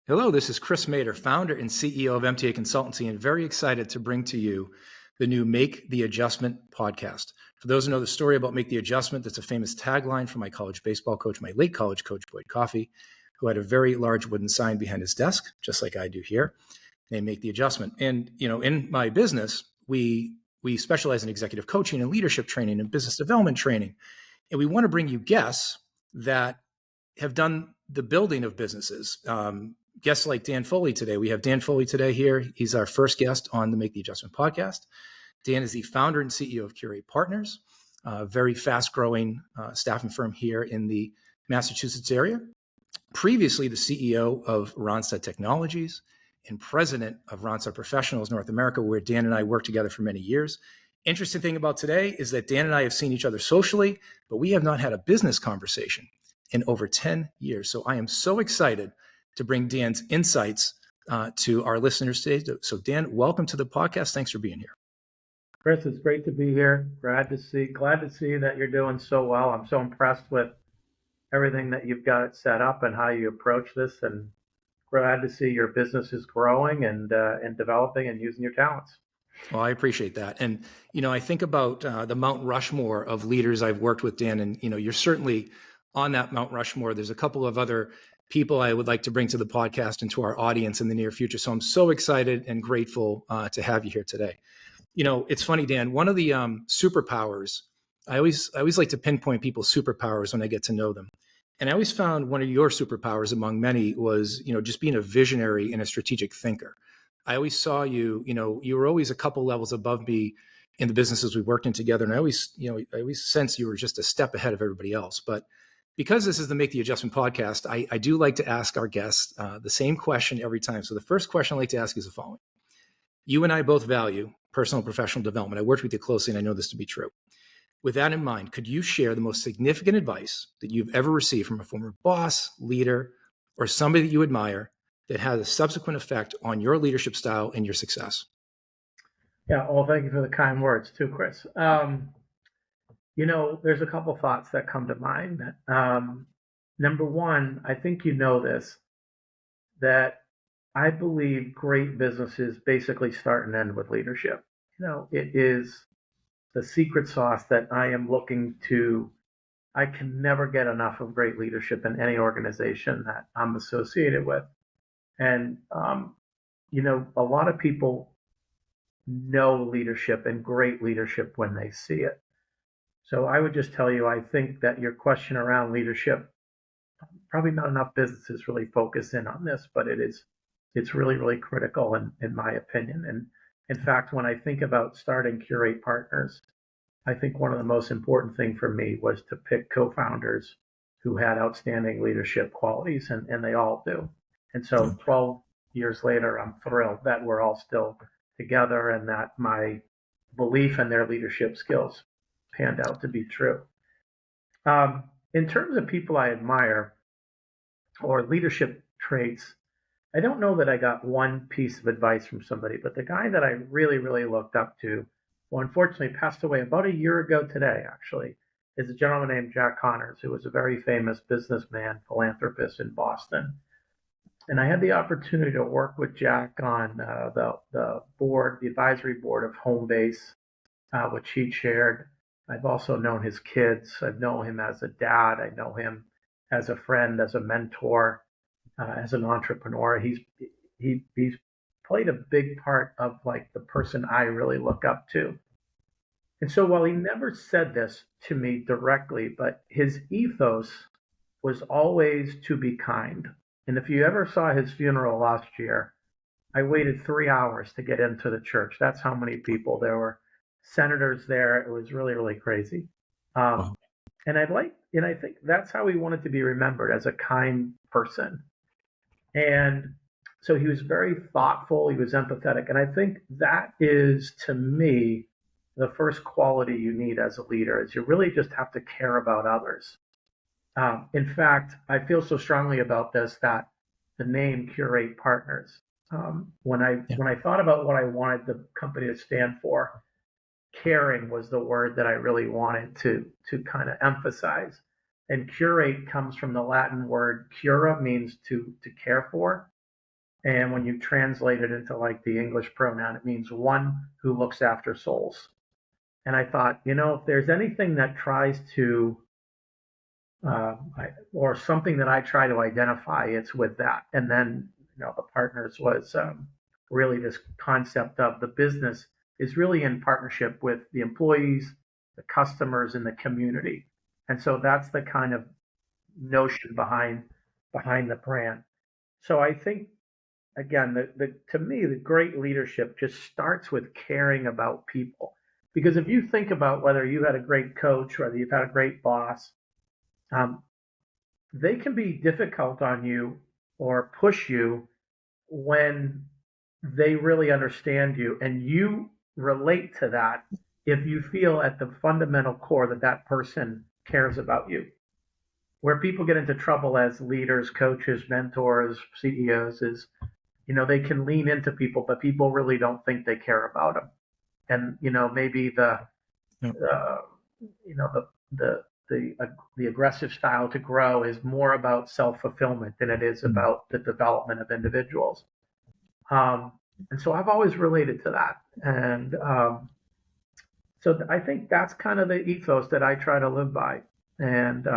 Hello, this is Chris Mader, founder and CEO of MTA Consultancy, and very excited to bring to you the new Make the Adjustment podcast. For those who know the story about Make the Adjustment, that's a famous tagline from my college baseball coach, my late college coach, Boyd Coffey, who had a very large wooden sign behind his desk, just like I do here. They Make the Adjustment. And, in my business, we specialize in executive coaching and leadership training and business development training. And we want to bring you guests that have done the building of businesses. Guests like Dan Foley today. We have Dan Foley today here. He's our first guest on the Make the Adjustment podcast. Dan is the founder and CEO of Curate Partners, a very fast-growing staffing firm here in the Massachusetts area. Previously, the CEO of Randstad Technologies and president of Randstad Professionals North America, where Dan and I worked together for many years. Interesting thing about today is that Dan and I have seen each other socially, but we have not had a business conversation in over 10 years. So I am so excited to bring Dan's insights to our listeners today. So Dan, welcome to the podcast. Thanks for being here. Chris, it's great to be here. Glad to see that you're doing so well. I'm so impressed with everything that you've got set up and how you approach this, and glad to see your business is growing and developing and using your talents. Well, I appreciate that. And, I think about the Mount Rushmore of leaders I've worked with, Dan, and, you're certainly on that Mount Rushmore. There's a couple of other people I would like to bring to the podcast and to our audience in the near future. So I'm so excited and grateful to have you here today. It's funny, Dan, one of the superpowers, I always like to pinpoint people's superpowers when I get to know them. And I always found one of your superpowers among many was, just being a visionary and a strategic thinker. I always saw you, you were always a couple levels above me in the businesses we worked in together. And I always sensed you were just a step ahead of everybody else. But because this is the Make the Adjustment podcast, I do like to ask our guests the same question every time. So the first question I like to ask is the following. You and I both value personal and professional development. I worked with you closely and I know this to be true. With that in mind, could you share the most significant advice that you've ever received from a former boss, leader, or somebody that you admire that has a subsequent effect on your leadership style and your success? Yeah, well, thank you for the kind words too, Chris. There's a couple thoughts that come to mind. Number one, I think you know this, that I believe great businesses basically start and end with leadership. It is the secret sauce that I am looking to. I can never get enough of great leadership in any organization that I'm associated with. And, a lot of people know leadership and great leadership when they see it. So I would just tell you, I think that your question around leadership, probably not enough businesses really focus in on this, but it's really, really critical in my opinion. And in fact, when I think about starting Curate Partners, I think one of the most important things for me was to pick co-founders who had outstanding leadership qualities, and they all do. And so 12 years later, I'm thrilled that we're all still together and that my belief in their leadership skills panned out to be true. In terms of people I admire or leadership traits, I don't know that I got one piece of advice from somebody, but the guy that I really, really looked up to, who unfortunately passed away about a year ago today, actually, is a gentleman named Jack Connors, who was a very famous businessman, philanthropist in Boston. And I had the opportunity to work with Jack on the board, the advisory board of Homebase, which he chaired. I've also known his kids. I've known him as a dad. I know him as a friend, as a mentor, as an entrepreneur. He's played a big part of like the person I really look up to. And so while he never said this to me directly, but his ethos was always to be kind. And if you ever saw his funeral last year, I waited 3 hours to get into the church. That's how many people there were. Senators there. It was really, really crazy. Wow. And I think that's how he wanted to be remembered, as a kind person. And so he was very thoughtful. He was empathetic. And I think that is, to me, the first quality you need as a leader, is you really just have to care about others. In fact, I feel so strongly about this that the name Curate Partners, when I thought about what I wanted the company to stand for, caring was the word that I really wanted to kind of emphasize. And curate comes from the Latin word cura, means to care for. And when you translate it into like the English pronoun, it means one who looks after souls. And I thought, if there's anything that tries to, or something that I try to identify, it's with that. And then, the partners was really this concept of the business is really in partnership with the employees, the customers, and the community. And so that's the kind of notion behind the brand. So I think again, to me, the great leadership just starts with caring about people. Because if you think about whether you had a great coach, whether you've had a great boss, um, they can be difficult on you or push you when they really understand you and you relate to that if you feel at the fundamental core that that person cares about you. Where people get into trouble as leaders, coaches, mentors, CEOs is they can lean into people, but people really don't think they care about them. And maybe Yep. uh, you know the aggressive style to grow is more about self fulfillment than it is about the development of individuals. Um, and so I've always related to that, and so I think that's kind of the ethos that I try to live by. And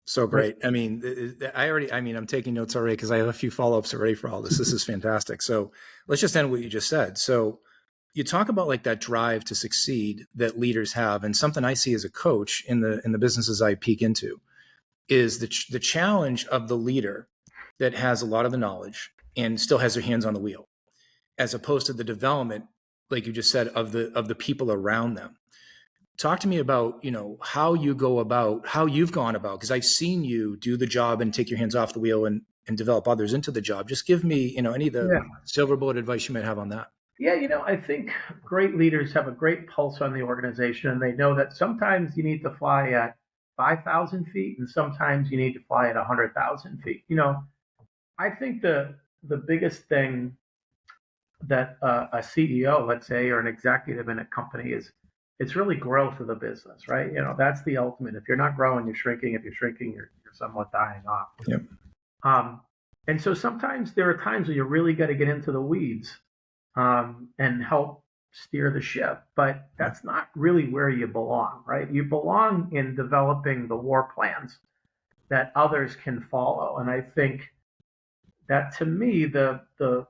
So great. I mean, I'm taking notes already because I have a few follow-ups already for all this. This is fantastic. So let's just end what you just said. So you talk about like that drive to succeed that leaders have, and something I see as a coach in the businesses I peek into is the challenge of the leader that has a lot of the knowledge and still has their hands on the wheel, as opposed to the development, like you just said, of the people around them. Talk to me about how you go about how you've gone about, because I've seen you do the job and take your hands off the wheel and develop others into the job. Just give me any of the yeah, silver bullet advice you might have on that. yeah, I think great leaders have a great pulse on the organization, and they know that sometimes you need to fly at 5,000 feet, and sometimes you need to fly at 100,000 feet. I think the biggest thing that a CEO, let's say, or an executive in a company is it's really growth of the business, right? That's the ultimate. If you're not growing, you're shrinking. If you're shrinking, you're somewhat dying off. Yep. Um, and so sometimes there are times where you really got to get into the weeds and help steer the ship. But that's not really where you belong, right? You belong in developing the war plans that others can follow. And I think that to me, the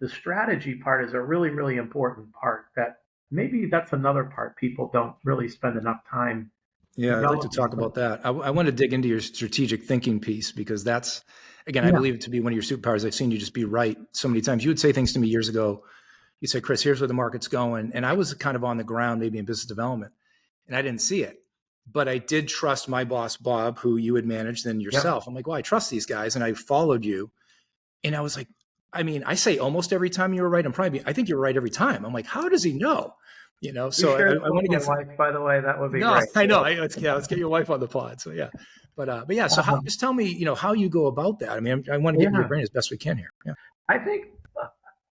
strategy part is a really, really important part that maybe that's another part people don't really spend enough time Yeah, I'd like to developing. talk about that. I want to dig into your strategic thinking piece, because that's, again, I Yeah, believe it to be one of your superpowers. I've seen you just be right so many times. You would say things to me years ago. You say, Chris, here's where the market's going. And I was kind of on the ground, maybe in business development, and I didn't see it. But I did trust my boss, Bob, who you had managed, and yep. yourself. I'm like, well, I trust these guys. And I followed you. And I was like, I say almost every time you were right. I think you're right every time. I'm like, how does he know? You So share I this with want to my get, wife, by the way. That would be no, great. I know. Let's get your wife on the pod. So yeah. But yeah, so Um, just tell me, how you go about that. I want to get in your yeah, brain as best we can here. Yeah. I think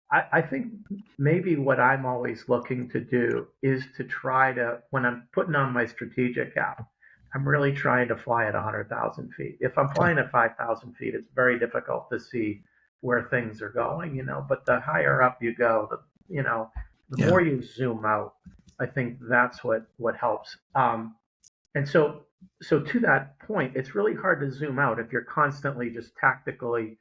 I think maybe what I'm always looking to do is to try to when I'm putting on my strategic cap, I'm really trying to fly at 100,000 feet. If I'm Okay. flying at 5,000 feet, it's very difficult to see where things are going. But the higher up you go, the Yeah. more you zoom out. I think that's what helps. And so to that point, it's really hard to zoom out if you're constantly just tactically,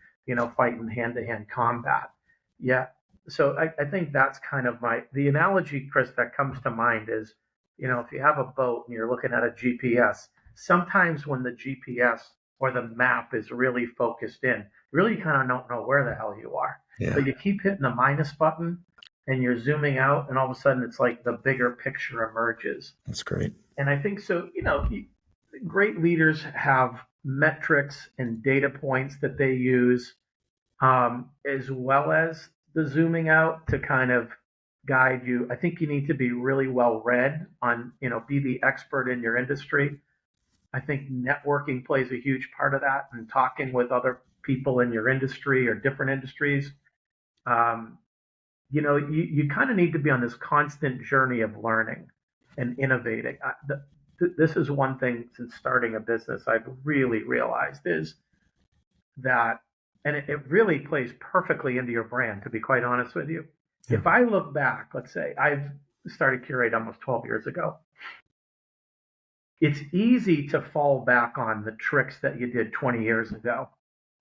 fighting hand to hand combat. Yeah. So I think that's kind of the analogy, Chris, that comes to mind is, if you have a boat and you're looking at a GPS, sometimes when the GPS or the map is really focused in, you really kind of don't know where the hell you are. Yeah. But you keep hitting the minus button and you're zooming out, and all of a sudden it's like the bigger picture emerges. That's great. And I think so, great leaders have metrics and data points that they use, as well as the zooming out to kind of guide you. I think you need to be really well read on, be the expert in your industry. I think networking plays a huge part of that and talking with other people in your industry or different industries. Um, you kind of need to be on this constant journey of learning and innovating. This is one thing since starting a business I've really realized is that and it really plays perfectly into your brand, to be quite honest with you. Yeah. If I look back, let's say I've started Curate almost 12 years ago. It's easy to fall back on the tricks that you did 20 years ago,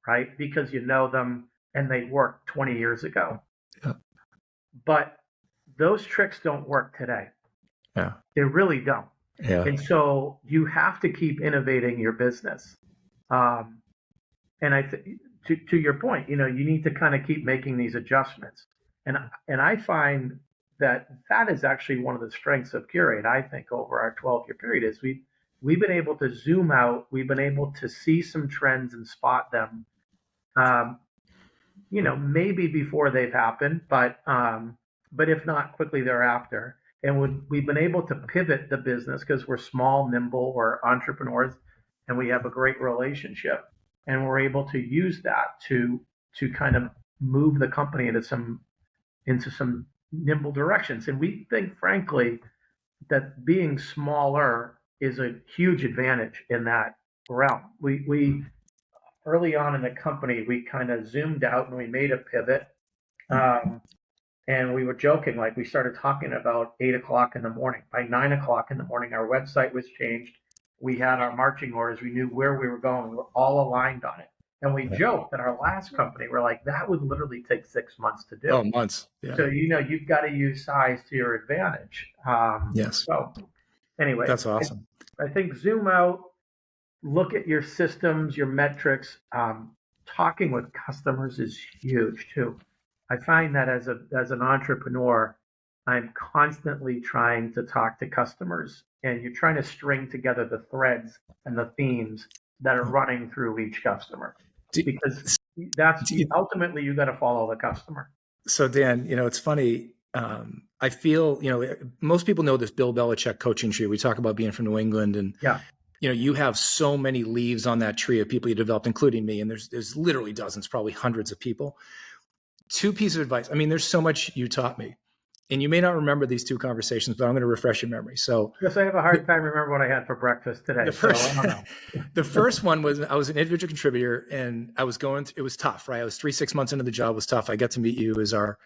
right? Because you know them and they worked 20 years ago. Yeah. But those tricks don't work today. Yeah. They really don't. Yeah. And so you have to keep innovating your business. And to your point, you need to kind of keep making these adjustments. And I find that is actually one of the strengths of Curate. I think over our 12-year period is we've been able to zoom out. We've been able to see some trends and spot them. Maybe before they've happened, but if not, quickly thereafter. And we've been able to pivot the business because we're small, nimble, we're entrepreneurs, and we have a great relationship. And we're able to use that to kind of move the company into some nimble directions. And we think, frankly, that being smaller is a huge advantage in that realm. We early on in the company, we kind of zoomed out and we made a pivot. And we were joking, like we started talking about 8 o'clock in the morning. By 9 o'clock in the morning, our website was changed. We had our marching orders. We knew where we were going. We were all aligned on it. And we joked that our last company, we're like, that would literally take 6 months to do. Oh, months. Yeah. So, you've got to use size to your advantage. Yes. So anyway, That's awesome. I think zoom out, look at your systems, your metrics. Talking with customers is huge too. I find that as an entrepreneur, I'm constantly trying to talk to customers, and you're trying to string together the threads and the themes that are running through each customer, because ultimately you got to follow the customer. So Dan, it's funny. I feel, most people know this Bill Belichick coaching tree. We talk about being from New England, and you have so many leaves on that tree of people you developed, including me. And there's literally dozens, probably hundreds of people. 2 pieces of advice. I mean, there's so much you taught me, and you may not remember these 2 conversations, but I'm going to refresh your memory. So, yes, I have a hard time remembering what I had for breakfast today. The first one was I was an individual contributor, and I was it was tough, right? I was 6 months into the job. It was tough. I got to meet you as our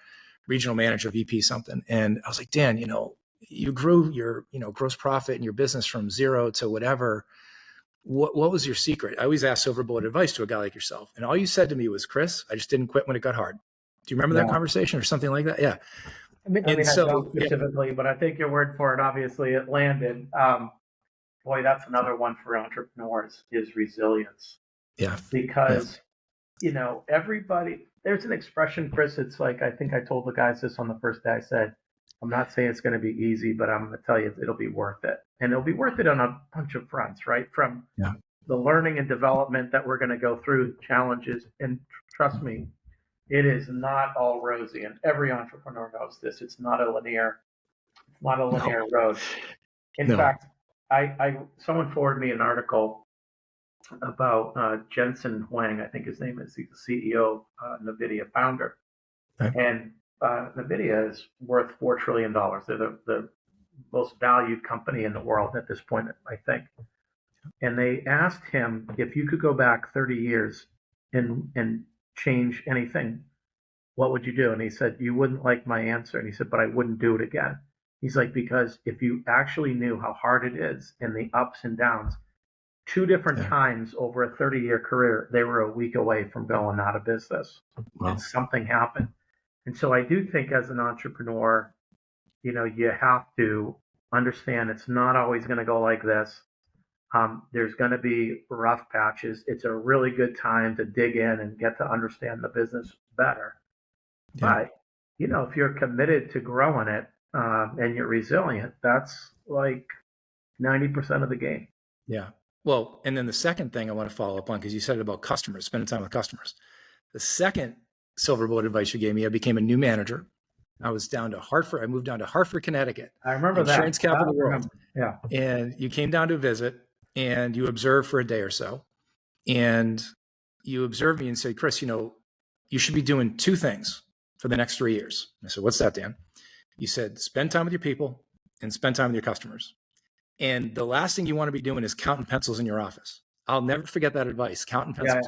regional manager, VP something. And I was like, Dan, you grew your, gross profit in your business from 0 to whatever. What was your secret? I always ask silver bullet advice to a guy like yourself. And all you said to me was, Chris, I just didn't quit when it got hard. Do you remember that conversation or something like that? Yeah. I mean, I don't specifically, but I think your word for it, obviously it landed. Boy, that's another one for entrepreneurs is resilience. Yeah. Because, everybody, there's an expression, Chris, it's like, I think I told the guys this on the first day. I said, I'm not saying it's going to be easy, but I'm going to tell you it'll be worth it. And it'll be worth it on a bunch of fronts, right? From the learning and development that we're going to go through, challenges. And trust me, it is not all rosy. And every entrepreneur knows this. It's not a linear road. In fact, someone forwarded me an article about Jensen Huang, I think his name is. He's the CEO, NVIDIA founder. Okay. And NVIDIA is worth $4 trillion. They're the most valued company in the world at this point, I think. And they asked him, if you could go back 30 years and change anything, what would you do? And he said, you wouldn't like my answer. And he said, but I wouldn't do it again. He's like, because if you actually knew how hard it is and the ups and downs, 2 different times over a 30-year career, they were a week away from going out of business. Wow. And something happened. And so I do think as an entrepreneur, you have to understand it's not always going to go like this. There's going to be rough patches. It's a really good time to dig in and get to understand the business better. Yeah. But, if you're committed to growing it and you're resilient, that's like 90% of the game. Yeah. Well, and then the second thing I want to follow up on, because you said it about customers, spending time with customers. The second silver bullet advice you gave me, I became a new manager. I was down to Hartford. I moved down to Hartford, Connecticut. I remember that. Insurance capital of the world. Yeah. And you came down to visit and you observed for a day or so. And you observed me and said, Chris, you should be doing 2 things for the next 3 years. I said, what's that, Dan? You said, spend time with your people and spend time with your customers. And the last thing you want to be doing is counting pencils in your office. I'll never forget that advice, counting pencils.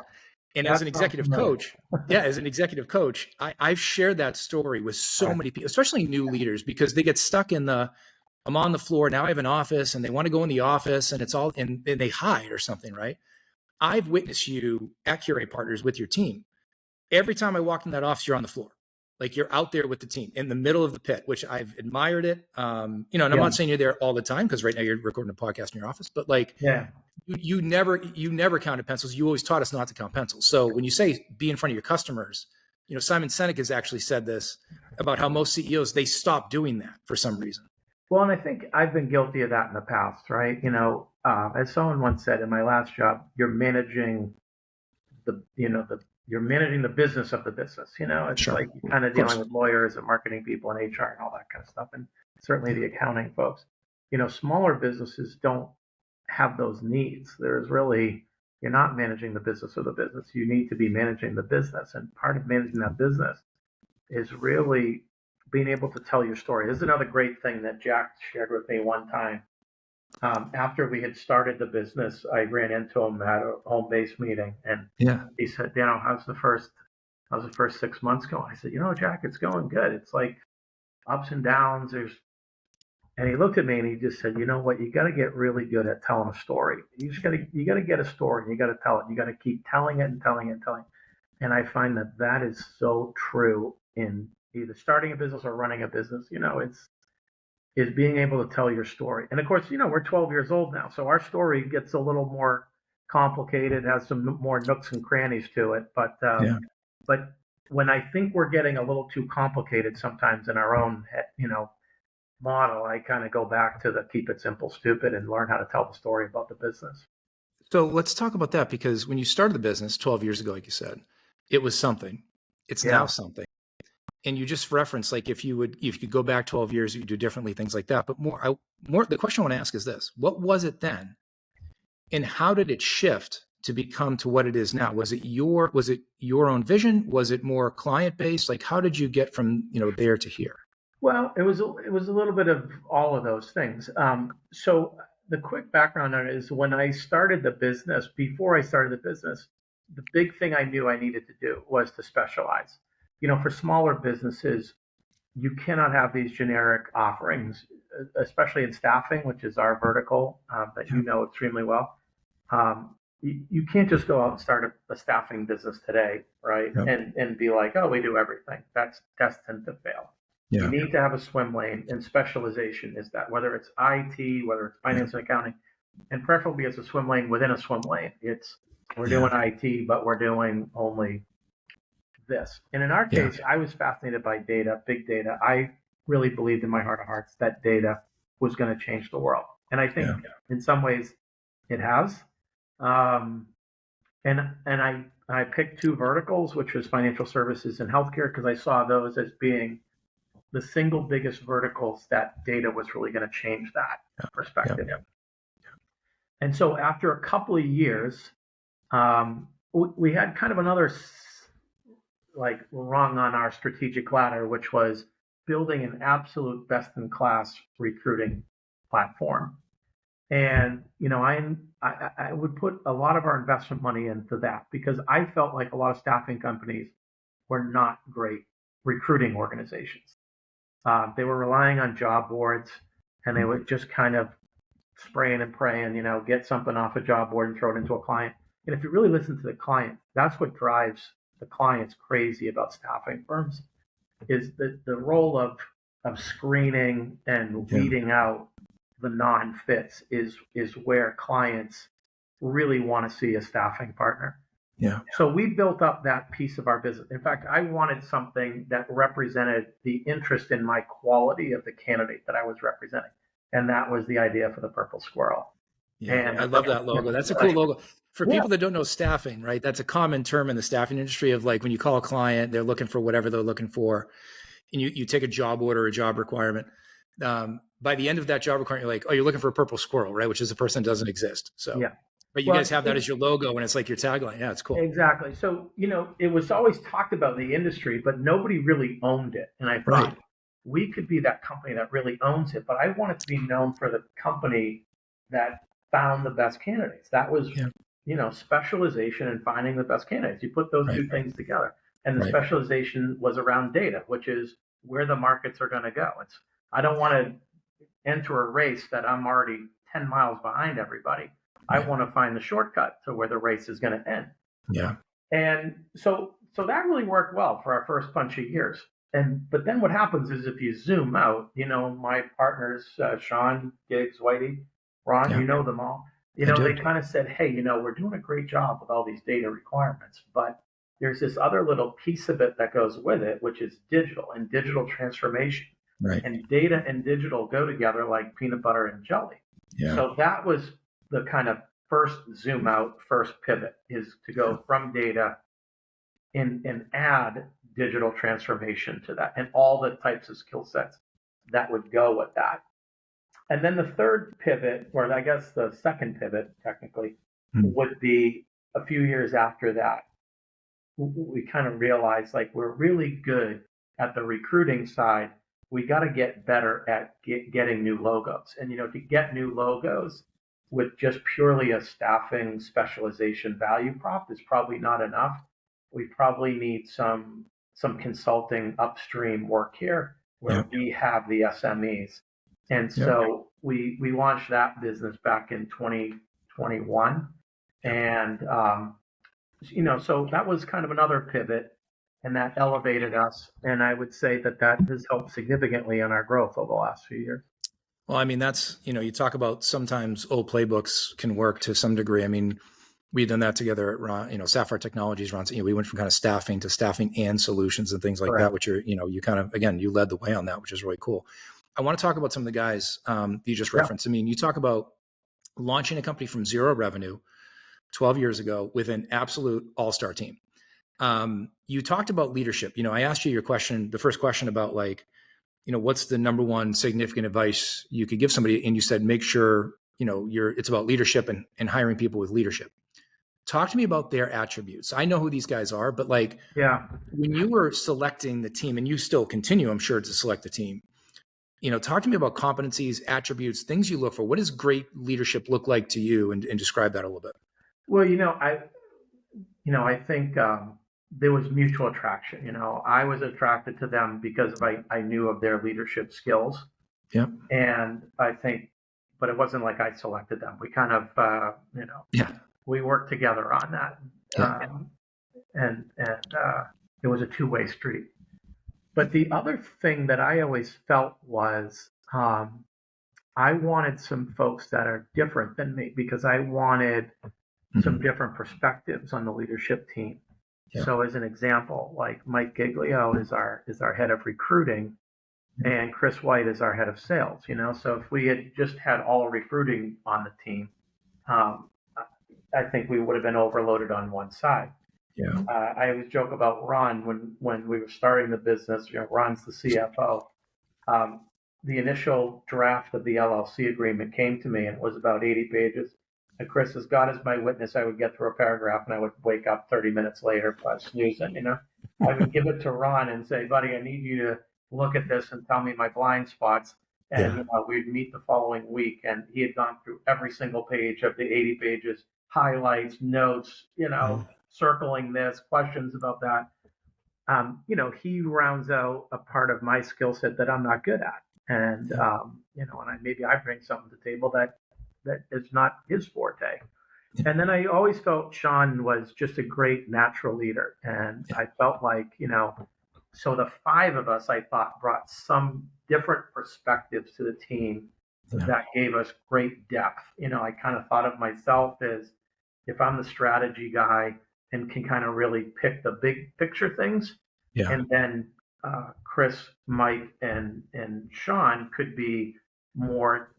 And as That an sounds executive familiar. coach, as an executive coach, I've shared that story with so Right. many people, especially new leaders, because they get stuck in I'm on the floor, now I have an office and they want to go in the office and it's all, and they hide or something, right? I've witnessed you at Curate Partners with your team. Every time I walk in that office, you're on the floor. Like you're out there with the team in the middle of the pit, which I've admired it. And I'm Yeah. not saying you're there all the time because right now you're recording a podcast in your office, but like Yeah. you never counted pencils. You always taught us not to count pencils. So when you say be in front of your customers, Simon Sinek has actually said this about how most CEOs, they stop doing that for some reason. Well, and I think I've been guilty of that in the past, right? As someone once said in my last job, you're managing you're managing the business of the business. It's Sure. like you're kind of Of course. dealing with lawyers and marketing people and HR and all that kind of stuff, and certainly the accounting folks. Smaller businesses don't have those needs. You're not managing the business of the business. You need to be managing the business, and part of managing that business is really being able to tell your story. This is another great thing that Jack shared with me one time. After we had started the business, I ran into him at a home-based meeting, and Yeah. he said, how's the first 6 months going? I said, Jack, it's going good. It's like ups and downs. And he looked at me and he just said, you know what? You got to get really good at telling a story. You got to get a story and you got to tell it. You got to keep telling it and telling it and telling it. And I find that is so true in either starting a business or running a business. Is being able to tell your story. And of course, we're 12 years old now, so our story gets a little more complicated, has some more nooks and crannies to it. Yeah. But when I think we're getting a little too complicated sometimes in our own, model, I kind of go back to the keep it simple, stupid, and learn how to tell the story about the business. So let's talk about that, because when you started the business 12 years ago, like you said, it was something. It's now Yeah. something. And you just referenced, like, if you go back 12 years, you do differently, things like that. But the question I want to ask is this: what was it then, and how did it shift to become to what it is now? Was it your own vision? Was it more client based? Like, how did you get from there to here? Well, it was a little bit of all of those things. So the quick background on it is when I started the business, before I started the business, the big thing I knew I needed to do was to specialize. For smaller businesses, you cannot have these generic offerings, especially in staffing, which is our vertical that you know extremely well. You can't just go out and start a staffing business today, right? Yep. And be like, oh, we do everything. That's destined to fail. Yeah. You need to have a swim lane, and specialization is that, whether it's IT, whether it's finance and accounting, and preferably it's a swim lane within a swim lane. We're doing IT, but we're doing only this. And in our case, I was fascinated by data, big data. I really believed in my heart of hearts that data was going to change the world. And I think in some ways it has. And I picked two verticals, which was financial services and healthcare, because I saw those as being the single biggest verticals that data was really going to change that perspective. And so after a couple of years, we had kind of another rung on our strategic ladder, which was building an absolute best-in-class recruiting platform. And I would put a lot of our investment money into that because I felt like a lot of staffing companies were not great recruiting organizations. They were relying on job boards, and they would just kind of spraying and praying, get something off a job board and throw it into a client. And if you really listen to the client, that's what drives the clients crazy about staffing firms, is the role of screening and weeding out the non-fits is where clients really want to see a staffing partner. Yeah. So we built up that piece of our business. In fact, I wanted something that represented the interest in my quality of the candidate that I was representing. And that was the idea for the purple squirrel. Yeah, And I love that logo. That's a cool logo. For people that don't know staffing, right? That's a common term in the staffing industry of, like, when you call a client, they're looking for whatever they're looking for, and you take a job order, a job requirement. By the end of that job requirement, you're like, oh, you're looking for a purple squirrel, right? Which is a person that doesn't exist. So, but you guys have that as your logo, and it's like your tagline. Yeah, it's cool. Exactly. So, it was always talked about in the industry, but nobody really owned it. And I thought we could be that company that really owns it, but I want it to be known for the company that found the best candidates. That was specialization and finding the best candidates. You put those Right. two things together. And the Right. specialization was around data, which is where the markets are going to go. I don't want to enter a race that I'm already 10 miles behind everybody. I Right. want to find the shortcut to where the race is going to end. Yeah. And so that really worked well for our first bunch of years. But then what happens is if you zoom out, my partners, Sean, Giggs, Whitey, Ron, Yeah. you know them all. I They do. kind of said, hey, we're doing a great job with all these data requirements, but there's this other little piece of it that goes with it, which is digital and digital transformation. Right. And data and digital go together like peanut butter and jelly. Yeah. So that was the kind of first zoom out, first pivot is to go from data and add digital transformation to that and all the types of skill sets that would go with that. And then the third pivot, or I guess the second pivot technically, Mm. would be a few years after that. We kind of realized like we're really good at the recruiting side. We got to get better at getting new logos. And, to get new logos with just purely a staffing specialization value prop is probably not enough. We probably need some consulting upstream work here where Yeah. we have the SMEs. And Yeah. so we launched that business back in 2021. And, so that was kind of another pivot and that elevated us. And I would say that has helped significantly on our growth over the last few years. Well, I mean, that's, you talk about sometimes old playbooks can work to some degree. I mean, we've done that together at Ron, Sapphire Technologies. We went from kind of staffing to staffing and solutions and things like Correct. that, which are, you kind of, again, you led the way on that, which is really cool. I want to talk about some of the guys you just referenced. I mean, you talk about launching a company from zero revenue 12 years ago with an absolute all-star team. You talked about leadership. I asked you the first question about like, what's the number one significant advice you could give somebody? And you said, make sure, it's about leadership and hiring people with leadership. Talk to me about their attributes. I know who these guys are, but like, when you were selecting the team, and you still continue, I'm sure, to select the team, talk to me about competencies, attributes, things you look for. What does great leadership look like to you, and describe that a little bit? Well, I think there was mutual attraction. I was attracted to them because I knew of their leadership skills. Yeah. And I think, but it wasn't like I selected them. We kind of, we worked together on that. Yeah. And it was a two-way street. But the other thing that I always felt was I wanted some folks that are different than me because I wanted some different perspectives on the leadership team. Yeah. So as an example, like Mike Giglio is our head of recruiting and Chris White is our head of sales, So if we had just had all recruiting on the team, I think we would have been overloaded on one side. Yeah. I always joke about Ron when we were starting the business, Ron's the CFO. The initial draft of the LLC agreement came to me and it was about 80 pages. And Chris, as God is my witness, I would get through a paragraph and I would wake up 30 minutes later by snoozing, I would give it to Ron and say, buddy, I need you to look at this and tell me my blind spots. And we'd meet the following week. And he had gone through every single page of the 80 pages, highlights, notes, circling this, questions about that. He rounds out a part of my skill set that I'm not good at. And, maybe I bring something to the table that is not his forte. And then I always felt Sean was just a great natural leader. And I felt like, so the five of us, I thought, brought some different perspectives to the team that gave us great depth. I kind of thought of myself as if I'm the strategy guy and can kind of really pick the big picture things. Yeah. And then Chris, Mike, and Sean could be more,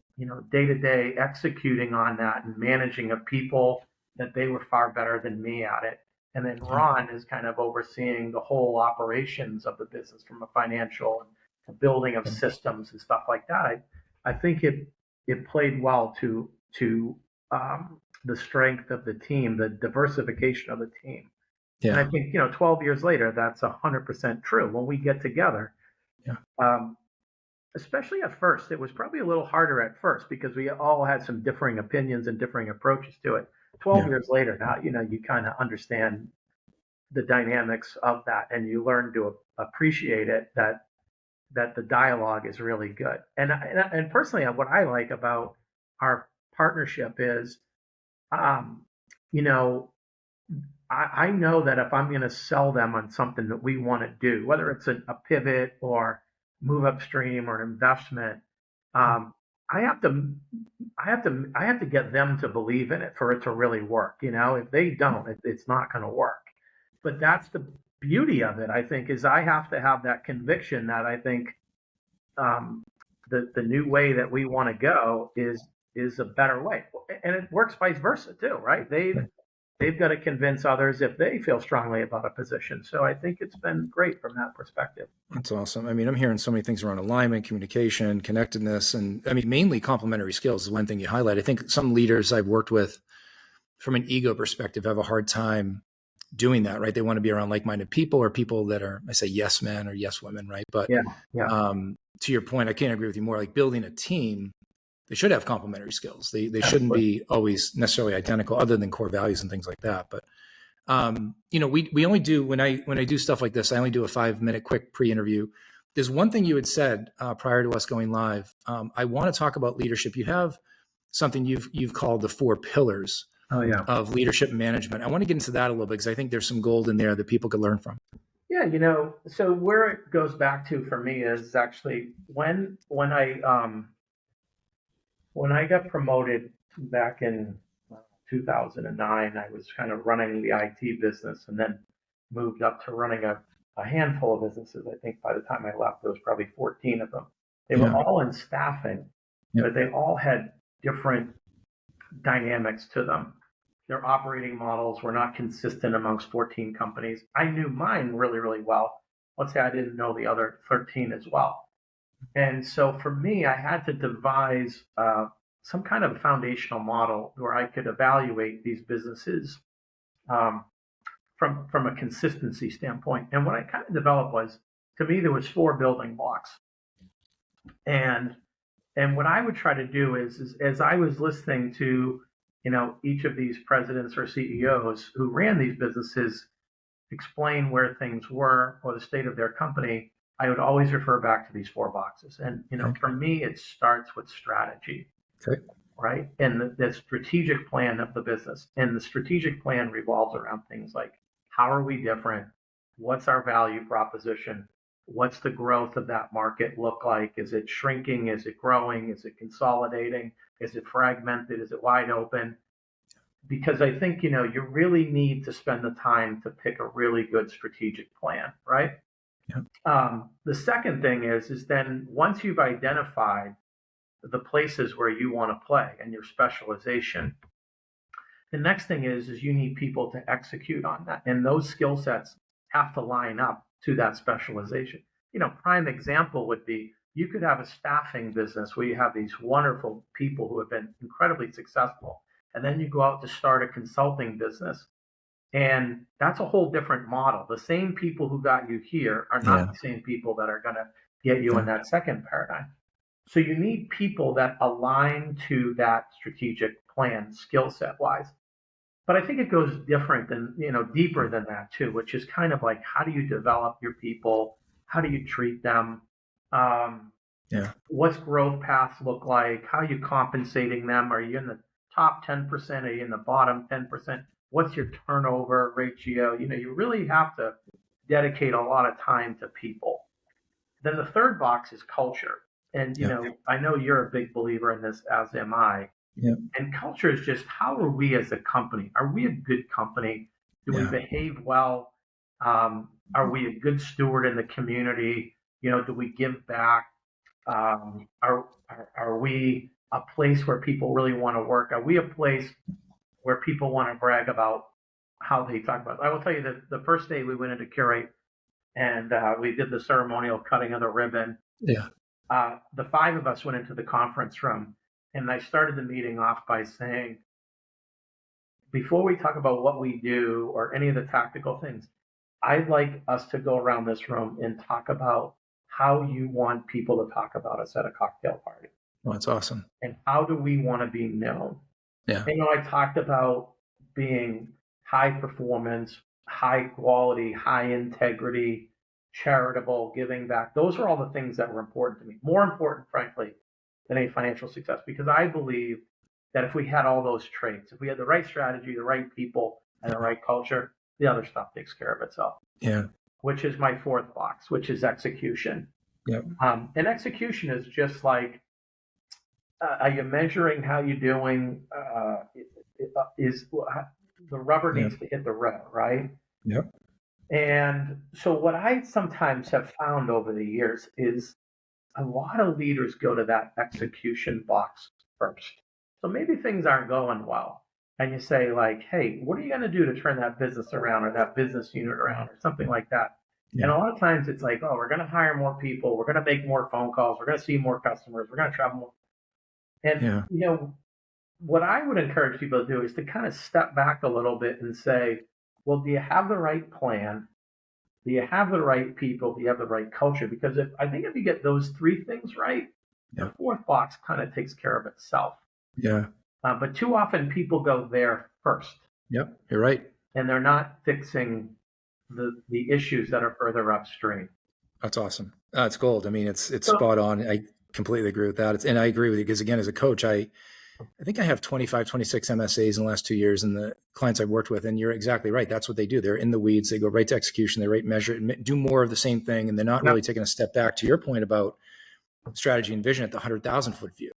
day-to-day executing on that and managing of people that they were far better than me at it. And then Ron is kind of overseeing the whole operations of the business from a financial and the building of systems and stuff like that. I think it played well to the strength of the team, the diversification of the team. Yeah. And I think, 12 years later, that's 100% true. When we get together, especially at first, it was probably a little harder at first because we all had some differing opinions and differing approaches to it. 12 years later now, you kind of understand the dynamics of that, and you learn to appreciate it, that the dialogue is really good. And personally, what I like about our partnership is, um, you know, I know that if I'm going to sell them on something that we want to do, whether it's a pivot or move upstream or an investment, um, I have to, I have to get them to believe in it for it to really work. If they don't, it's not going to work. But that's the beauty of it. I think is I have to have that conviction that I think um, the new way that we want to go is a better way, and it works vice versa too, right? They've got to convince others if they feel strongly about a position. So I think it's been great from that perspective. That's awesome. I mean, I'm hearing so many things around alignment, communication, connectedness, and I mean, mainly complementary skills is one thing you highlight. I think some leaders I've worked with from an ego perspective have a hard time doing that, right? They want to be around like-minded people or people that are, I say yes men or yes women, right? But Yeah. To your point, I can't agree with you more. Like building a team, they should have complementary skills. They shouldn't Absolutely. be always necessarily identical, other than core values and things like that. But we only do when I do stuff like this, I only do a 5-minute quick pre-interview. There's one thing you had said prior to us going live. I want to talk about leadership. You have something you've called the 4 pillars Oh yeah. of leadership and management. I want to get into that a little bit because I think there's some gold in there that people could learn from. Yeah, so where it goes back to for me is actually when I got promoted back in 2009. I was kind of running the IT business and then moved up to running a handful of businesses. I think by the time I left, there was probably 14 of them. They were Yeah. all in staffing, Yeah. but they all had different dynamics to them. Their operating models were not consistent amongst 14 companies. I knew mine really, really well. Let's say I didn't know the other 13 as well. And so for me, I had to devise some kind of foundational model where I could evaluate these businesses um, from a consistency standpoint. And what I kind of developed was, to me, there was 4 building blocks. And what I would try to do is as I was listening to each of these presidents or CEOs who ran these businesses explain where things were or the state of their company, I would always refer back to these 4 boxes. And for me, it starts with strategy, Okay. right? And the strategic plan of the business. And the strategic plan revolves around things like, how are we different? What's our value proposition? What's the growth of that market look like? Is it shrinking? Is it growing? Is it consolidating? Is it fragmented? Is it wide open? Because I think, you really need to spend the time to pick a really good strategic plan, right? Yeah. The second thing is then once you've identified the places where you want to play and your specialization, the next thing is you need people to execute on that. And those skill sets have to line up to that specialization. Prime example would be you could have a staffing business where you have these wonderful people who have been incredibly successful. And then you go out to start a consulting business. And that's a whole different model. The same people who got you here are not the same people that are going to get you in that second paradigm. So you need people that align to that strategic plan skill set wise. But I think it goes different than, deeper than that too, which is kind of like, how do you develop your people? How do you treat them? What's growth paths look like? How are you compensating them? Are you in the top 10%? Are you in the bottom 10%? What's your turnover ratio? You really have to dedicate a lot of time to people. Then the third box is culture. And, I know you're a big believer in this, as am I. Yeah. And culture is just, how are we as a company? Are we a good company? Do we behave well? Are we a good steward in the community? Do we give back? Are we a place where people really want to work? Are we a place where people want to brag about how they talk about it? I will tell you that the first day we went into Curate and we did the ceremonial cutting of the ribbon. Yeah. The 5 of us went into the conference room, and I started the meeting off by saying, before we talk about what we do or any of the tactical things, I'd like us to go around this room and talk about how you want people to talk about us at a cocktail party. Well, that's awesome. And how do we want to be known? Yeah. I talked about being high performance, high quality, high integrity, charitable, giving back. Those are all the things that were important to me. More important, frankly, than any financial success, because I believe that if we had all those traits, if we had the right strategy, the right people, and the right culture, the other stuff takes care of itself. Yeah. Which is my fourth box, which is execution. Yep. And execution is just like, are you measuring how you're doing? Is the rubber needs to hit the road, right? Yep. And so what I sometimes have found over the years is a lot of leaders go to that execution box first. So maybe things aren't going well. And you say, like, hey, what are you going to do to turn that business around or that business unit around or something like that? Yeah. And a lot of times it's like, oh, we're going to hire more people. We're going to make more phone calls. We're going to see more customers. We're going to travel more. And, what I would encourage people to do is to kind of step back a little bit and say, well, do you have the right plan? Do you have the right people? Do you have the right culture? Because I think if you get those three things right, the fourth box kind of takes care of itself. Yeah. But too often people go there first. Yep. You're right. And they're not fixing the issues that are further upstream. That's awesome. It's gold. I mean, it's spot on. I completely agree with that. And I agree with you because, again, as a coach, I think I have 25, 26 MSAs in the last 2 years and the clients I've worked with. And you're exactly right. That's what they do. They're in the weeds. They go right to execution. They rate, measure, do more of the same thing. And they're not really taking a step back to your point about strategy and vision at the 100,000 foot view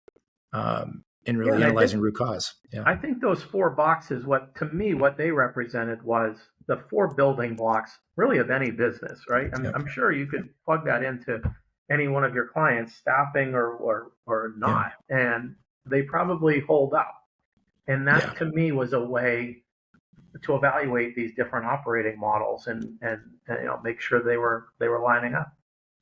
and really analyzing root cause. Yeah. I think those four boxes, to me, what they represented was the four building blocks really of any business, right? I'm sure you could plug that into any one of your clients, staffing or not. And they probably hold up. And that to me was a way to evaluate these different operating models and make sure they were lining up.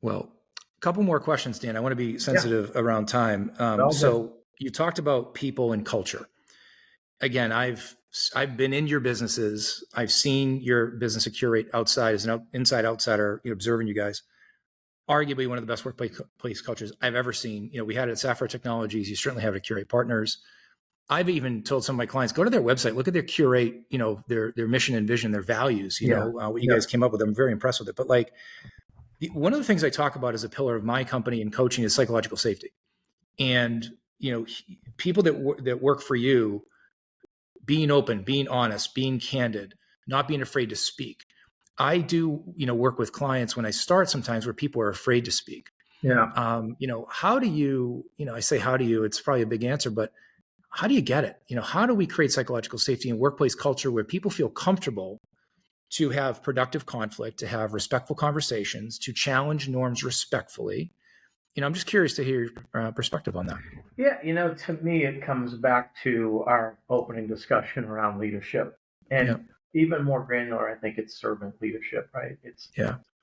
Well, a couple more questions, Dan. I want to be sensitive around time. So you talked about people and culture. Again, I've been in your businesses. I've seen your business at Curate outside as an inside outsider, observing you guys. Arguably one of the best workplace cultures I've ever seen. We had it at Sapphire Technologies. You certainly have it at Curate Partners. I've even told some of my clients, go to their website, look at their Curate, their mission and vision, their values, what you guys came up with. I'm very impressed with it. But one of the things I talk about as a pillar of my company and coaching is psychological safety. And, people that work for you, being open, being honest, being candid, not being afraid to speak. I do, work with clients when I start sometimes where people are afraid to speak. Yeah. How do you, I say, how do you, it's probably a big answer, but how do you get it? How do we create psychological safety and workplace culture where people feel comfortable to have productive conflict, to have respectful conversations, to challenge norms respectfully? I'm just curious to hear your perspective on that. Yeah. To me, it comes back to our opening discussion around leadership and even more granular. I think it's servant leadership, right?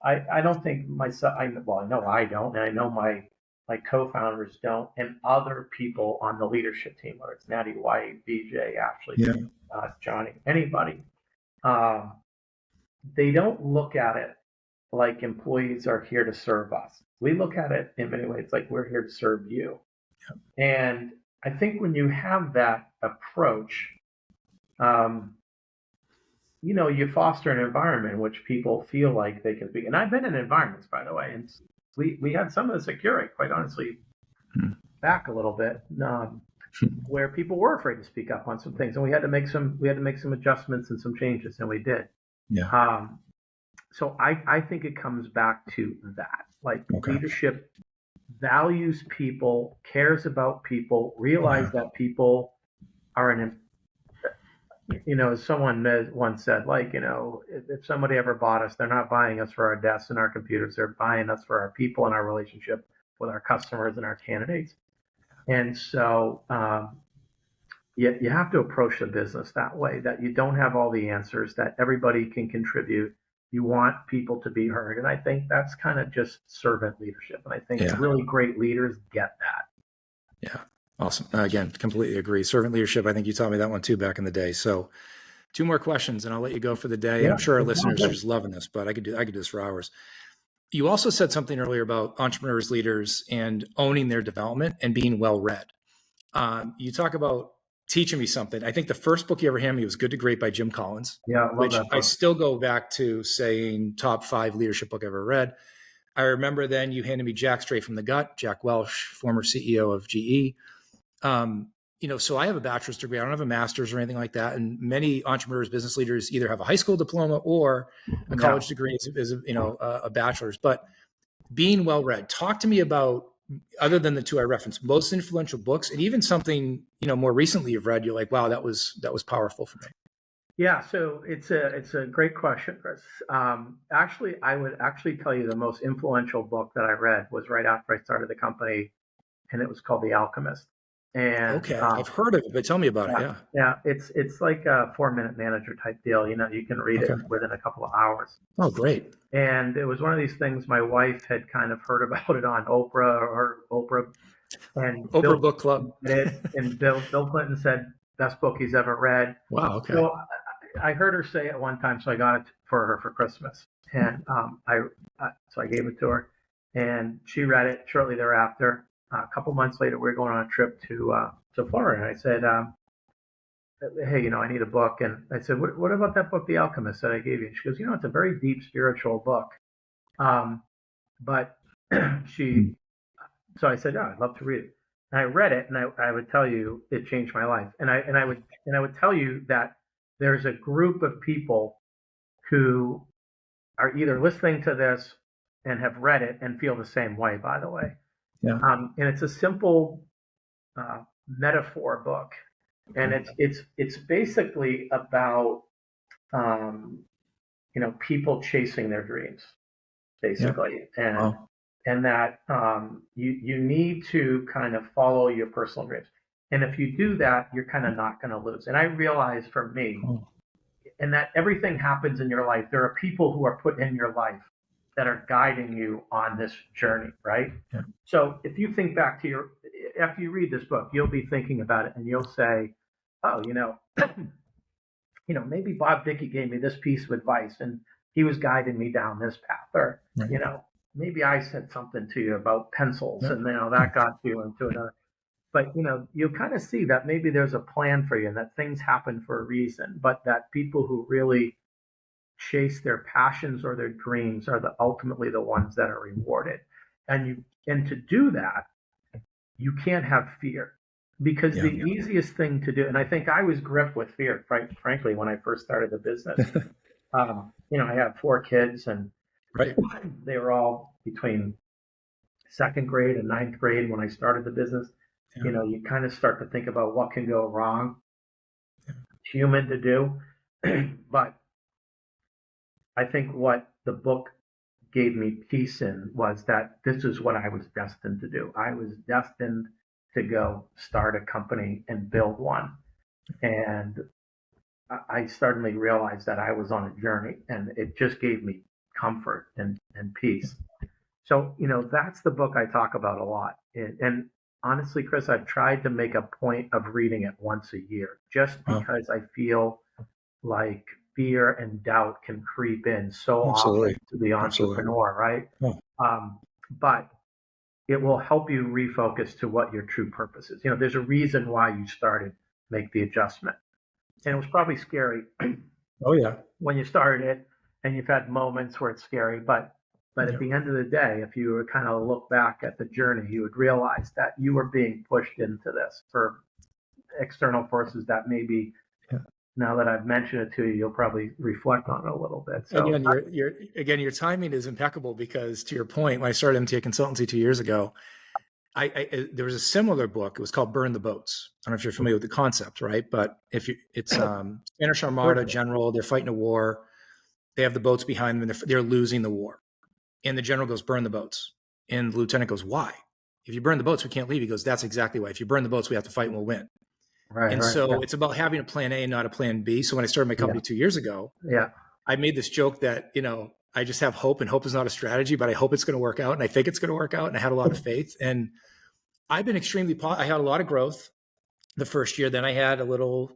I don't think myself, I know I don't, and I know my co-founders don't, and other people on the leadership team, whether it's Natty White, BJ, Ashley, Johnny, anybody, they don't look at it like employees are here to serve us. We look at it in many ways like we're here to serve you. And I think when you have that approach, you foster an environment in which people feel like they can be. And I've been in environments, by the way, and we had some of this at Curate, quite honestly, back a little bit, where people were afraid to speak up on some things, and we had to make some adjustments and some changes, and we did. So I think it comes back to that, leadership values people, cares about people, realize that people are as someone once said, if somebody ever bought us, they're not buying us for our desks and our computers. They're buying us for our people and our relationship with our customers and our candidates. And so you have to approach the business that way, that you don't have all the answers, that everybody can contribute. You want people to be heard. And I think that's kind of just servant leadership. And I think really great leaders get that. Yeah. Awesome. Again, completely agree. Servant leadership. I think you taught me that one too back in the day. So 2 more questions and I'll let you go for the day. I'm sure our listeners are just loving this, but I could do this for hours. You also said something earlier about entrepreneurs, leaders, and owning their development and being well read. You talk about teaching me something. I think the first book you ever handed me was Good to Great by Jim Collins, Yeah, I love which that I book. still go back to saying top 5 leadership book I ever read. I remember then you handed me Jack Straight from the Gut, Jack Welch, former CEO of GE. So I have a bachelor's degree. I don't have a master's or anything like that. And many entrepreneurs, business leaders either have a high school diploma or a college degree as a bachelor's. But being well read, talk to me about, other than the 2 I referenced, most influential books, and even something more recently you've read. You're like, wow, that was powerful for me. Yeah, so it's a great question, Chris. Actually, I would actually tell you the most influential book that I read was right after I started the company, and it was called The Alchemist. And Okay, I've heard of it, but tell me about it. yeah, Yeah. yeah, it's like a 4-minute manager type deal. You can read it Okay. within a couple of hours. Oh, great. And it was one of these things my wife had kind of heard about it on Oprah, and Bill Oprah Book Club. Clinton read it, and Bill Clinton said best book he's ever read. Wow. Okay. So I heard her say it one time, so I got it for her for Christmas, and so I gave it to her, and she read it shortly thereafter. A couple months later, we were going on a trip to Florida, and I said, "Hey, I need a book." And I said, "What about that book, The Alchemist, that I gave you?" And she goes, "It's a very deep spiritual book." But she, so I said, "Oh, I'd love to read it." And I read it, and I would tell you it changed my life. And I would tell you that there's a group of people who are either listening to this and have read it and feel the same way, by the way. Yeah. And it's a simple metaphor book, and it's basically about people chasing their dreams, basically, Wow. and that you need to kind of follow your personal dreams, and if you do that, you're kind of not going to lose. And I realized for me, and that everything happens in your life. There are people who are put in your life that are guiding you on this journey, right? Yeah. So if you think back to after you read this book, you'll be thinking about it, and you'll say, "Oh, maybe Bob Dickey gave me this piece of advice, and he was guiding me down this path," or Right. maybe I said something to you about pencils, and that got you into another. But you'll kind of see that maybe there's a plan for you, and that things happen for a reason, but that people who really chase their passions or their dreams are ultimately the ones that are rewarded. And to do that, you can't have fear, because the easiest thing to do, and I think I was gripped with fear, frankly, when I first started the business. I have 4 kids, and Right. they were all between 2nd grade and 9th grade when I started the business. Yeah. You kind of start to think about what can go wrong. It's human to do. But I think what the book gave me peace in was that this is what I was destined to do. I was destined to go start a company and build one. And I suddenly realized that I was on a journey, and it just gave me comfort and peace. So, that's the book I talk about a lot. And honestly, Chris, I've tried to make a point of reading it once a year, just because I feel like fear and doubt can creep in so Absolutely. often to the entrepreneur, right? Yeah. But it will help you refocus to what your true purpose is. There's a reason why you started Make the Adjustment. And it was probably scary Oh, yeah. when you started it, and you've had moments where it's scary, but at the end of the day, if you were kind of look back at the journey, you would realize that you were being pushed into this for external forces that maybe, now that I've mentioned it to you, you'll probably reflect on it a little bit. So Your timing is impeccable, because to your point, when I started MTA Consultancy 2 years ago, there was a similar book. It was called Burn the Boats. I don't know if you're familiar with the concept, right? But it's Spanish Armada general, they're fighting a war. They have the boats behind them, and they're losing the war. And the general goes, burn the boats. And the lieutenant goes, why? If you burn the boats, we can't leave. He goes, that's exactly why. If you burn the boats, we have to fight and we'll win. So it's about having a plan A and not a plan B. So when I started my company 2 years ago, I made this joke that, I just have hope, and hope is not a strategy, but I hope it's going to work out. And I think it's going to work out. And I had a lot of faith. And I've been I had a lot of growth the first year. Then I had a little,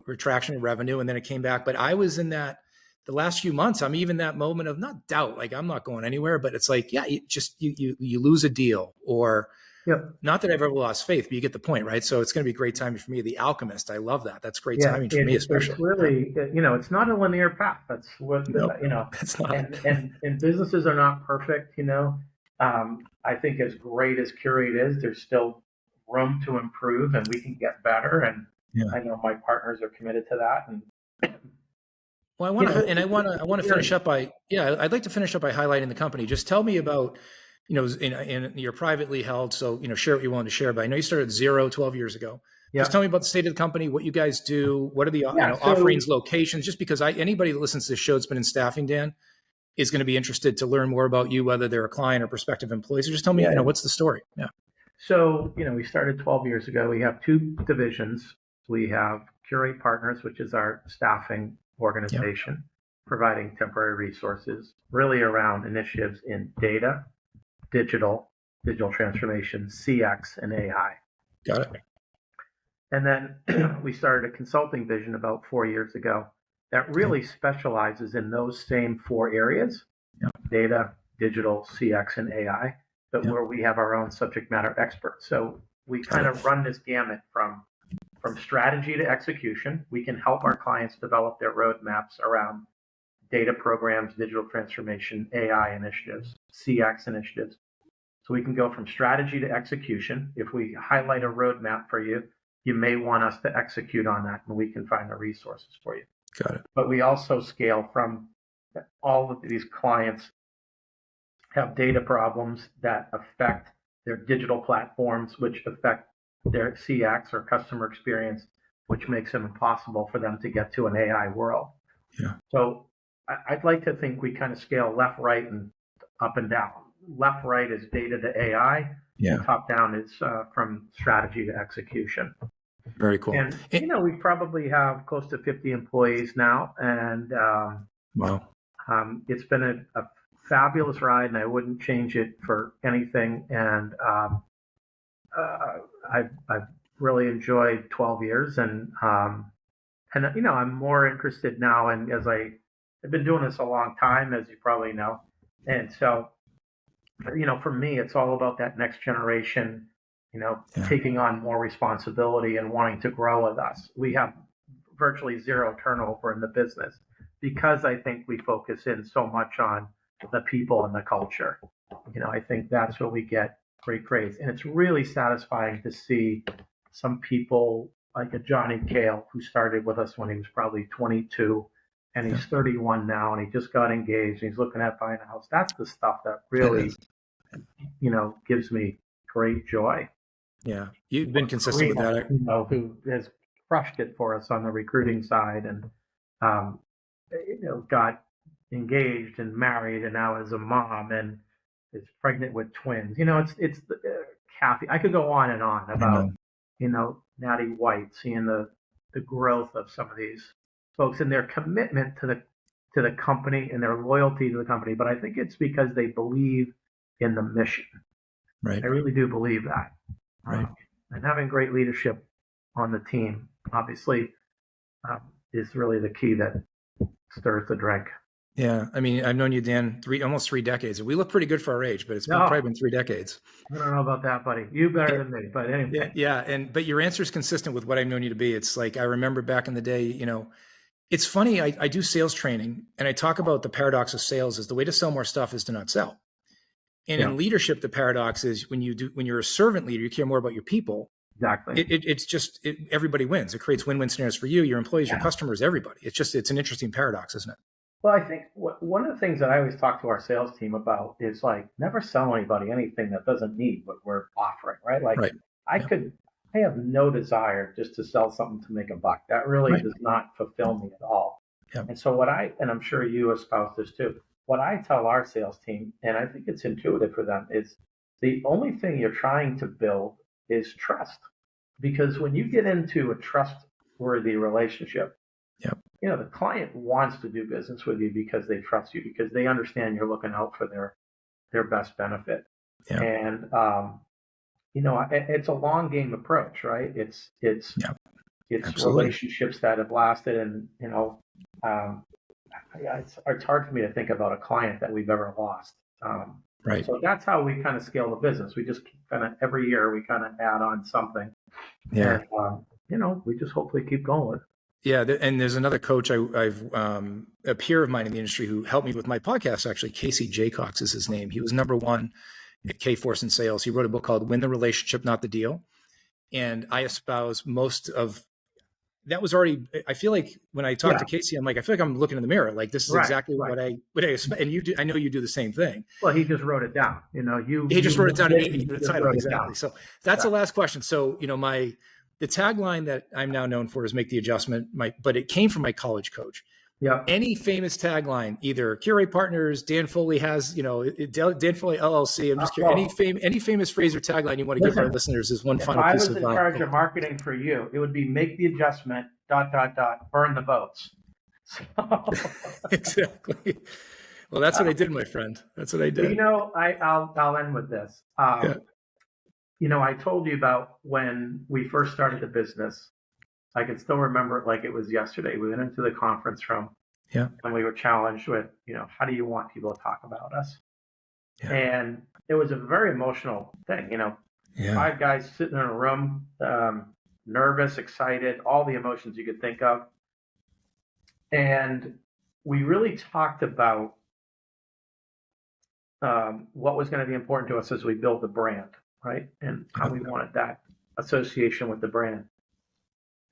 retraction in revenue, and then it came back. But I was in the last few months, I'm even that moment of not doubt, like I'm not going anywhere, but it's like, you lose a deal, or Yep. Not that I've ever lost faith, but you get the point, right? So it's going to be great timing for me. The Alchemist, I love that. That's great Yeah, timing for me, it's especially. really, it's not a linear path. That's what, No, it's not. and businesses are not perfect, I think as great as Curate is, there's still room to improve and we can get better. And Yeah. I know my partners are committed to that. And, Well, I want to finish up by, I'd like to finish up by highlighting the company. Just tell me about, in you're privately held, so, share what you're willing to share, but I know you started at zero 12 years ago. Just yeah. tell me about the state of the company, what you guys do, what are the, Yeah. offerings, locations, just because anybody that listens to this show that's been in staffing, Dan, is going to be interested to learn more about you, whether they're a client or prospective employee. So just tell me, what's the story? Yeah. So, we started 12 years ago. We have two divisions. We have Curate Partners, which is our staffing organization, providing temporary resources really around initiatives in data, digital transformation, CX, and AI. Got it. And then we started a consulting division about 4 years ago that really specializes in those same four areas, data, digital, CX, and AI, but where we have our own subject matter experts. So we kind of run this gamut from strategy to execution. We can help our clients develop their roadmaps around data programs, digital transformation, AI initiatives, CX initiatives. So we can go from strategy to execution. If we highlight a roadmap for you, you may want us to execute on that, and we can find the resources for you. Got it. But we also scale from all of these clients have data problems that affect their digital platforms, which affect their CX or customer experience, which makes it impossible for them to get to an AI world. Yeah. So I'd like to think we kind of scale left, right, and up and down. Left, right is data to AI. Yeah. Top down is from strategy to execution. Very cool. And, we probably have close to 50 employees now. And wow. It's been a fabulous ride, and I wouldn't change it for anything. And I've really enjoyed 12 years. And I'm more interested now. And I've been doing this a long time, as you probably know. And so, for me, it's all about that next generation, taking on more responsibility and wanting to grow with us. We have virtually zero turnover in the business because I think we focus in so much on the people and the culture. I think that's where we get great praise. And it's really satisfying to see some people like a Johnny Kale, who started with us when he was probably 22, and he's 31 now, and he just got engaged, and he's looking at buying a house. That's the stuff that really, gives me great joy. Yeah, you've been consistent with that. Who has crushed it for us on the recruiting side, and got engaged and married, and now is a mom and is pregnant with twins. It's Kathy. I could go on and on about Natty White, seeing the growth of some of these folks and their commitment to the company and their loyalty to the company. But I think it's because they believe in the mission. Right. I really do believe that. Right. And having great leadership on the team, obviously, is really the key that stirs the drink. Yeah. I mean, I've known you, Dan, almost 3 decades. We look pretty good for our age, but it's probably been 3 decades. I don't know about that, buddy. You better than me, but anyway. Yeah. But your answer is consistent with what I've known you to be. It's like, I remember back in the day, it's funny. I do sales training, and I talk about the paradox of sales is the way to sell more stuff is to not sell. And in leadership, the paradox is when you're a servant leader, you care more about your people. Exactly. It's everybody wins. It creates win-win scenarios for you, your employees, your customers, everybody. It's an interesting paradox, isn't it? Well, I think one of the things that I always talk to our sales team about is like never sell anybody anything that doesn't need what we're offering, right? Like I have no desire just to sell something to make a buck. That really does not fulfill me at all. Yeah. And so and I'm sure you espouse this too, what I tell our sales team, and I think it's intuitive for them, is the only thing you're trying to build is trust. Because when you get into a trustworthy relationship, the client wants to do business with you because they trust you, because they understand you're looking out for their best benefit. Yeah. And, it's a long game approach, right? It's relationships that have lasted, and, it's hard for me to think about a client that we've ever lost. Right. So that's how we kind of scale the business. We just kind of every year we kind of add on something, Yeah. and we just hopefully keep going with it. Yeah, and there's another coach I've a peer of mine in the industry who helped me with my podcast. Actually, Casey Jaycox is his name. He was #1 at Kforce in sales. He wrote a book called "Win the Relationship, Not the Deal," and I espouse most of that. Was already. I feel like when I talk to Casey, I feel like I'm looking in the mirror. Like this is exactly what I and you do. I know you do the same thing. Well, he just wrote it down. He just wrote it down. The title exactly. So that's the last question. So the tagline that I'm now known for is "Make the Adjustment." But it came from my college coach. Yeah. Any famous tagline, either Curate Partners, Dan Foley has, Dan Foley LLC. I'm just curious. Any famous phrase or tagline you want to give our listeners is one final piece of. If I was in charge of marketing for you, it would be "Make the adjustment. ... Burn the boats." So. Exactly. Well, that's what I did, my friend. That's what I did. I'll end with this. I told you about when we first started the business. I can still remember it like it was yesterday. We went into the conference room, and we were challenged with, how do you want people to talk about us? Yeah. And it was a very emotional thing. 5 guys sitting in a room, nervous, excited, all the emotions you could think of. And we really talked about what was going to be important to us as we built the brand, right? And how we wanted that association with the brand.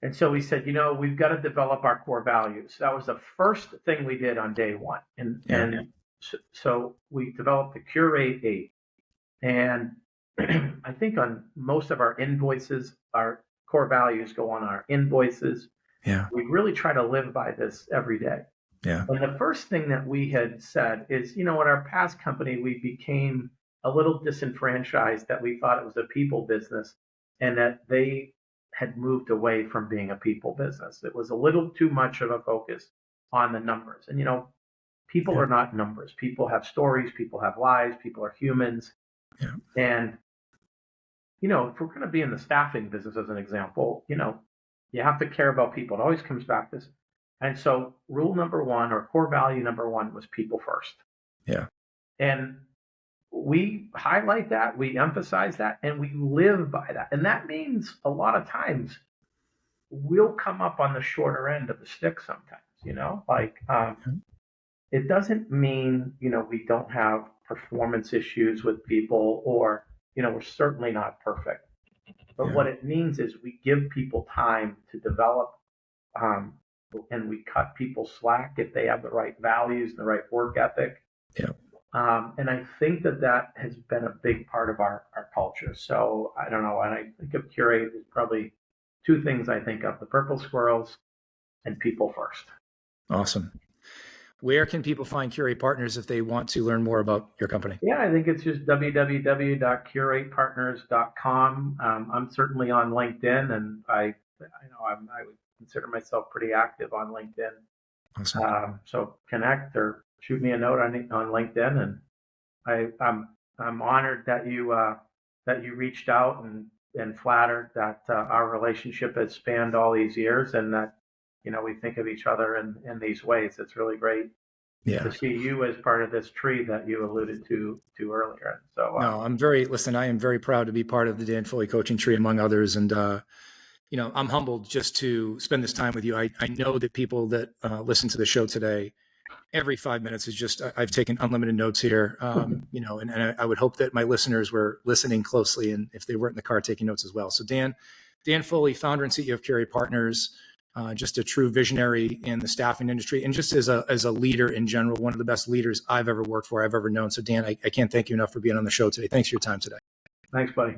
And so we said, we've got to develop our core values. That was the first thing we did on day one. And so we developed the Curate 8. And I think on most of our invoices, our core values go on our invoices. Yeah. We really try to live by this every day. Yeah. And the first thing that we had said is, in our past company, we became a little disenfranchised, that we thought it was a people business and that they had moved away from being a people business. It was a little too much of a focus on the numbers. And, people are not numbers. People have stories, people have lives, people are humans. Yeah. And, if we're going to be in the staffing business, as an example, you have to care about people. It always comes back to this. And so rule number 1, or core value number 1, was people first. Yeah. And we highlight that, we emphasize that, and we live by that. And that means a lot of times we'll come up on the shorter end of the stick sometimes, it doesn't mean, we don't have performance issues with people, or, we're certainly not perfect. But what it means is we give people time to develop, and we cut people slack if they have the right values and the right work ethic. Yeah. And I think that has been a big part of our culture. So I don't know. And I think of Curate, there's probably 2 things I think of: the purple squirrels and people first. Awesome. Where can people find Curate Partners if they want to learn more about your company? Yeah, I think it's just www.curatepartners.com. I'm certainly on LinkedIn, and I would consider myself pretty active on LinkedIn. Awesome. So connect or shoot me a note on LinkedIn, and I'm honored that you reached out, and flattered that our relationship has spanned all these years, and that we think of each other in these ways. It's really great to see you as part of this tree that you alluded to earlier. So no, I am very proud to be part of the Dan Foley coaching tree, among others, and I'm humbled just to spend this time with you. I know that people that listen to the show today, every 5 minutes is just, I've taken unlimited notes here, and I would hope that my listeners were listening closely, and if they weren't in the car, taking notes as well. So Dan Foley, founder and CEO of Curate Partners, just a true visionary in the staffing industry, and just as a leader in general, one of the best leaders I've ever worked for, I've ever known. So Dan, I can't thank you enough for being on the show today. Thanks for your time today. Thanks, buddy.